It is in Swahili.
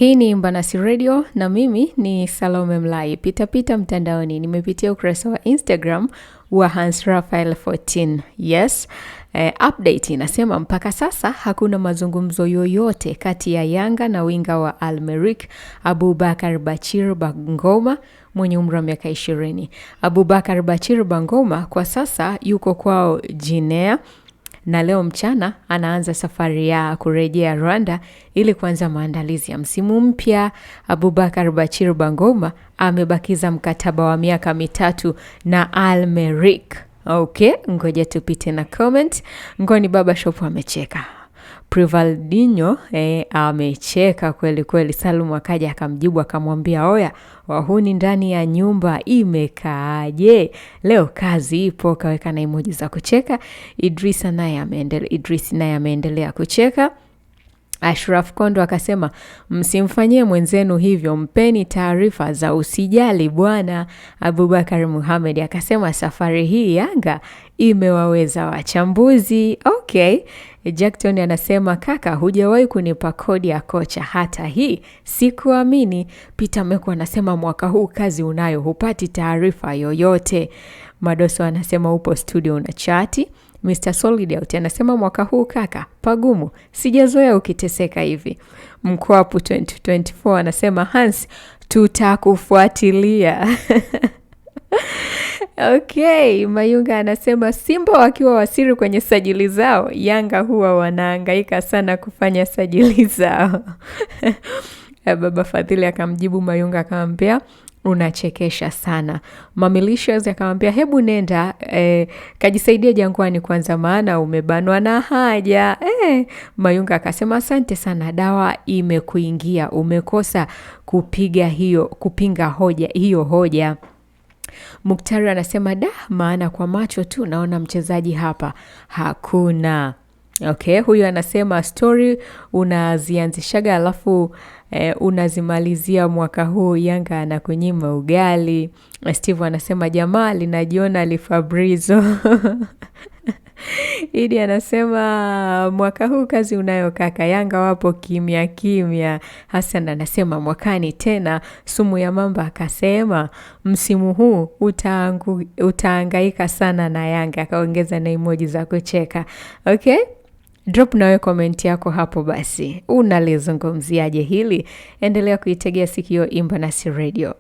Hii ni Imbanasi Radio na mimi ni Salome Mlai. Pita mtandaoni. Nimepitia ukurasa wa Instagram wa Hans Raphael 14. Yes. Update inasema mpaka sasa hakuna mazungumzo yoyote kati ya Yanga na winga wa Al-Merrikh Aboubakar Bachir Bangoma mwenye umri wa miaka 20. Aboubakar Bachir Bangoma kwa sasa yuko kwao Guinea na leo mchana anaanza safari ya kurejea Rwanda ili kuanza maandalizi ya msimu mpya. Aboubakar Bachir Bangoma amebakiza mkataba wa miaka 3 na Al-Merrikh. Okay, ngoja tupite na comment. Ngoni Baba Shop amecheka. Privaldinho amecheka kweli kweli. Salum akaja akamjibu akamwambia, "Oya, wahuni ndani ya nyumba imekaaje? Leo kazi ipo." Kaweka na emoji za kucheka. Idris naye ameendelea kucheka. Ashraf Kondo akasema, "Msimfanyie mwenzenu hivyo, mpeni taarifa za usijali bwana." Abubakar Muhammad akasema, "Safari hii Yanga imewaweza wachambuzi." Okay. Jackton anasema, "Kaka, hujawahi kunipa kodi ya kocha hata hii. Sikuamini." Peter Meko anasema, "Mwaka huu kazi unayo, hupati taarifa yoyote." Madoso anasema, "Upo studio una chati." Mr. Solidarity anasema, "Mwaka huu kaka, pagumu. Sijazoea ukiteseka hivi." Mkwapu 2024 anasema, "Hans, tutakufuatilia." Okay, Mayunga anasema, "Simba wakiwa wasiri kwenye sajili zao, Yanga huwa wanahangaika sana kufanya sajili zao." Baba Fadhili akamjibu Mayunga akamwambia, "Unachekesha sana." Mamilicious akamwambia, "Hebu nenda kajisaidia Jangwani kwanza maana umebanwa na haja." Mayunga akasema, "Asante sana, dawa imekuingia, umekosa kupinga hoja." Muktari anasema, "Maana kwa macho tu naona mchezaji hapa hakuna." Okay, huyu anasema, "Story unazianzishaga alafu unazimalizia mwaka huu Yanga na kunyima ugali." Steve anasema, "Jamaa linajiona Lifabrizo." Idi anasema, "Mwaka huu kazi unayo kaka, Yanga wapo kimya kimya." Hassan anasema, "Mwakani tena." Sumu ya Mamba akasema, "Msimu huu utahangaika sana na Yanga." Akaongeza na emoji za kucheka. Okay? Drop nawe comment yako hapo basi. Unalizungumziaje hili? Endelea kuitegea sikio Imbanasi Radio.